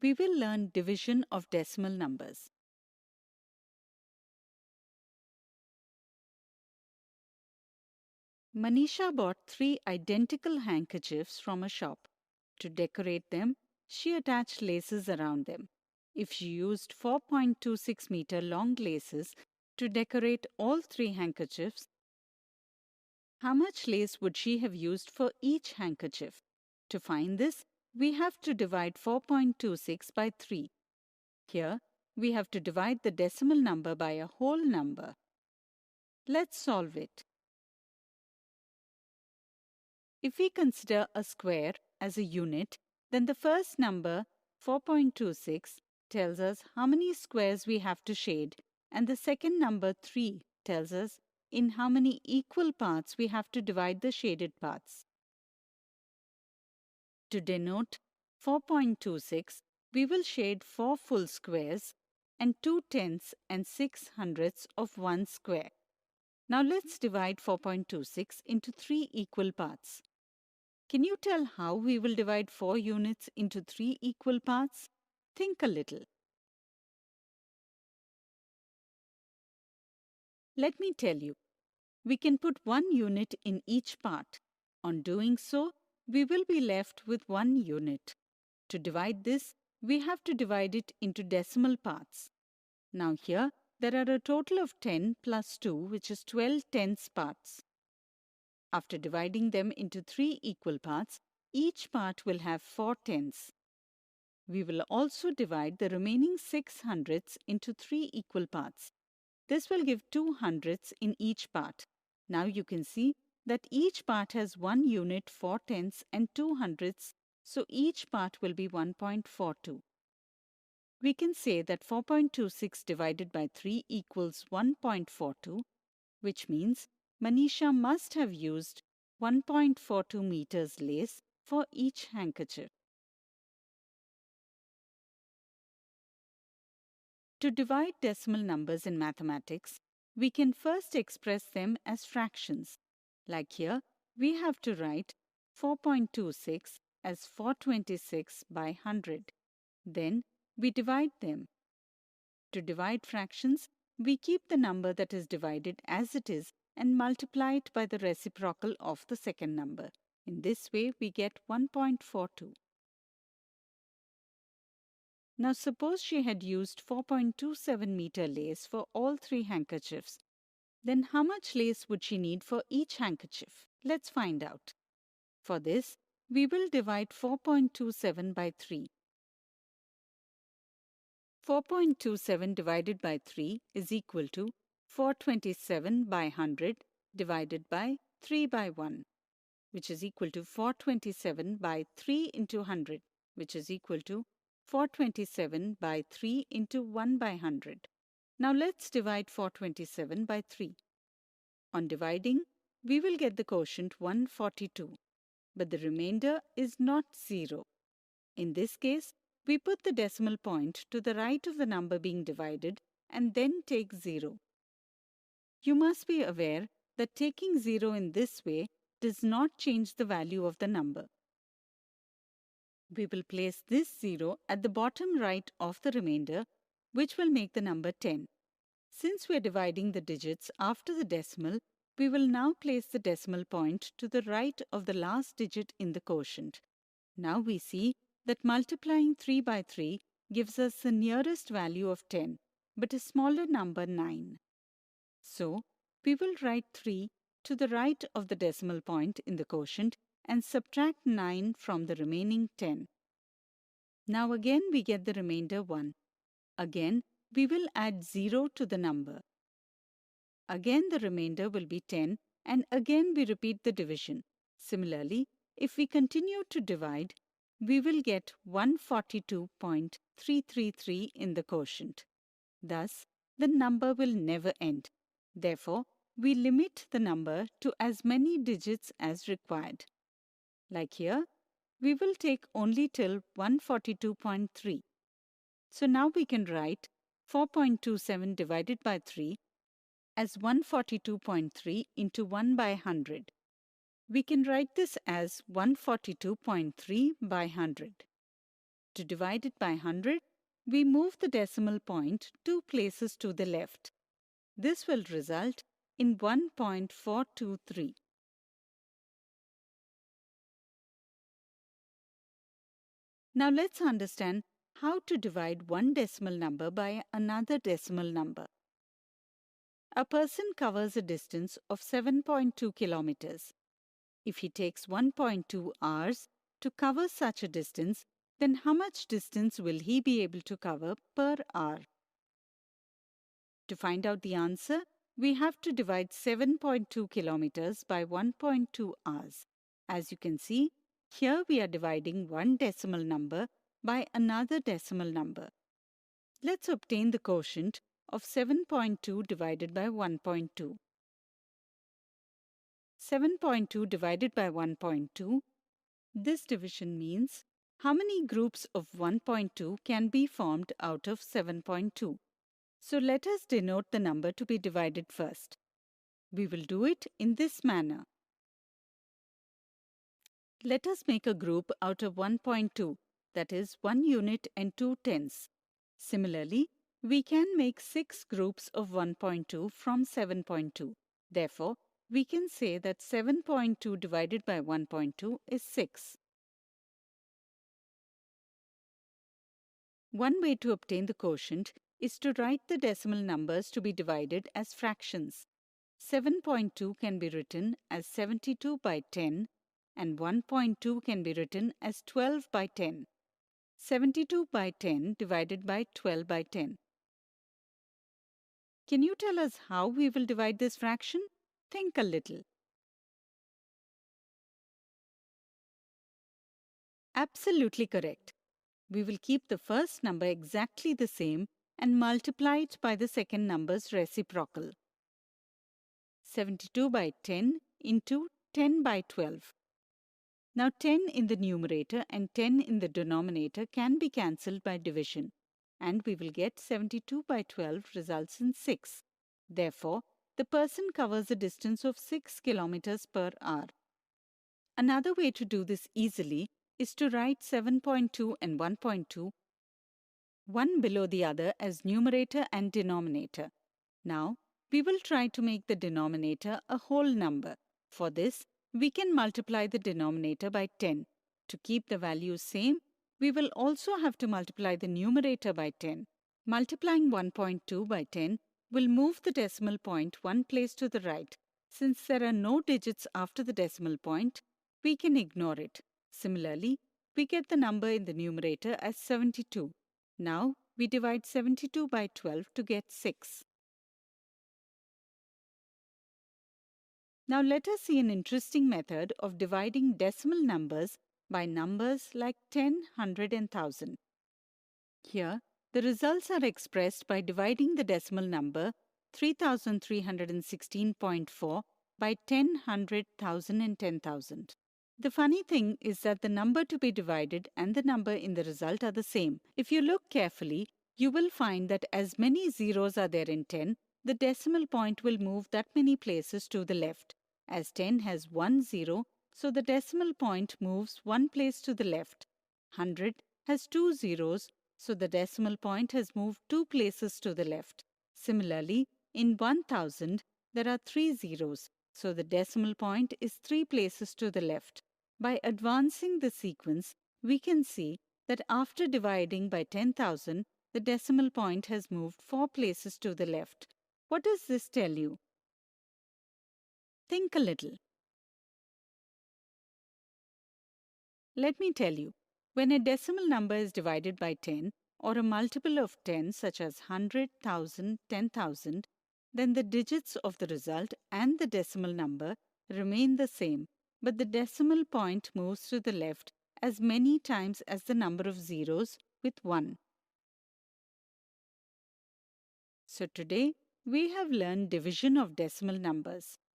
we will learn division of decimal numbers. Manisha bought 3 identical handkerchiefs from a shop. To decorate them, she attached laces around them. If she used 4.26-meter long laces to decorate all 3 handkerchiefs, how much lace would she have used for each handkerchief? To find this, we have to divide 4.26 by 3. Here, we have to divide the decimal number by a whole number. Let's solve it. If we consider a square as a unit, then the first number, 4.26, tells us how many squares we have to shade, and the second number, 3, tells us in how many equal parts we have to divide the shaded parts. To denote 4.26, we will shade 4 full squares and 2 tenths and 6 hundredths of 1 square. Now let's divide 4.26 into 3 equal parts. Can you tell how we will divide 4 units into 3 equal parts? Think a little. Let me tell you. We can put 1 unit in each part. On doing so, we will be left with 1 unit. To divide this, we have to divide it into decimal parts. Now here, there are a total of 10 plus 2, which is 12 tenths parts. After dividing them into 3 equal parts, each part will have 4 tenths. We will also divide the remaining 6 hundredths into 3 equal parts. This will give 2 hundredths in each part. Now you can see that each part has 1 unit, 4 tenths and 2 hundredths, so each part will be 1.42. We can say that 4.26 divided by 3 equals 1.42, which means Manisha must have used 1.42 meters lace for each handkerchief. To divide decimal numbers in mathematics, we can first express them as fractions. Like here, we have to write 4.26 as 426 by 100. Then we divide them. To divide fractions, we keep the number that is divided as it is and multiply it by the reciprocal of the second number. In this way, we get 1.42. Now suppose she had used 4.27 meter lace for all 3 handkerchiefs. Then how much lace would she need for each handkerchief? Let's find out. For this, we will divide 4.27 by 3. 4.27 divided by 3 is equal to 427 by 100 divided by 3 by 1, which is equal to 427 by 3 into 100, which is equal to 427 by 3 into 1 by 100. Now let's divide 427 by 3. On dividing, we will get the quotient 142, but the remainder is not 0. In this case, we put the decimal point to the right of the number being divided and then take 0. You must be aware that taking 0 in this way does not change the value of the number. We will place this 0 at the bottom right of the remainder, which will make the number 10. Since we are dividing the digits after the decimal, we will now place the decimal point to the right of the last digit in the quotient. Now we see that multiplying 3 by 3 gives us the nearest value of 10, but a smaller number 9. So, we will write 3 to the right of the decimal point in the quotient and subtract 9 from the remaining 10. Now again we get the remainder 1. Again, we will add 0 to the number. Again the remainder will be 10 and again we repeat the division. Similarly, if we continue to divide, we will get 142.333 in the quotient. Thus, the number will never end. Therefore, we limit the number to as many digits as required. Like here, we will take only till 142.3. So now we can write 4.27 divided by 3 as 142.3 into 1 by 100. We can write this as 142.3 by 100. To divide it by 100, we move the decimal point 2 places to the left. This will result in 1.423. Now let's understand how to divide one decimal number by another decimal number. A person covers a distance of 7.2 kilometers. If he takes 1.2 hours to cover such a distance, then how much distance will he be able to cover per hour? To find out the answer, we have to divide 7.2 kilometers by 1.2 hours. As you can see, here we are dividing one decimal number by another decimal number. Let's obtain the quotient of 7.2 divided by 1.2. 7.2 divided by 1.2. This division means how many groups of 1.2 can be formed out of 7.2. So let us denote the number to be divided first. We will do it in this manner. Let us make a group out of 1.2, that is 1 unit and 2 tenths. Similarly, we can make 6 groups of 1.2 from 7.2. Therefore, we can say that 7.2 divided by 1.2 is 6. One way to obtain the quotient is to write the decimal numbers to be divided as fractions. 7.2 can be written as 72 by 10 and 1.2 can be written as 12 by 10. 72 by 10 divided by 12 by 10. Can you tell us how we will divide this fraction? Think a little. Absolutely correct. We will keep the first number exactly the same and multiply it by the second number's reciprocal. 72 by 10 into 10 by 12. Now 10 in the numerator and 10 in the denominator can be cancelled by division, and we will get 72 by 12 results in 6. Therefore, the person covers a distance of 6 kilometers per hour. Another way to do this easily is to write 7.2 and 1.2, one below the other as numerator and denominator. Now, we will try to make the denominator a whole number. For this, we can multiply the denominator by 10. To keep the values same, we will also have to multiply the numerator by 10. Multiplying 1.2 by 10 will move the decimal point one place to the right. Since there are no digits after the decimal point, we can ignore it. Similarly, we get the number in the numerator as 72. Now, we divide 72 by 12 to get 6. Now let us see an interesting method of dividing decimal numbers by numbers like 10, 100 and 1000. Here, the results are expressed by dividing the decimal number 3316.4 by 10, 100, 1000 and 10,000. The funny thing is that the number to be divided and the number in the result are the same. If you look carefully, you will find that as many zeros are there in 10, the decimal point will move that many places to the left. As 10 has 1 0, so the decimal point moves one place to the left. 100 has 2 zeros, so the decimal point has moved 2 places to the left. Similarly, in 1000, there are 3 zeros, so the decimal point is 3 places to the left. By advancing the sequence, we can see that after dividing by 10,000, the decimal point has moved 4 places to the left. What does this tell you? Think a little. Let me tell you, when a decimal number is divided by 10 or a multiple of 10 such as 100, 1000, 10,000, then the digits of the result and the decimal number remain the same, but the decimal point moves to the left as many times as the number of zeros with 1. So today, we have learned division of decimal numbers.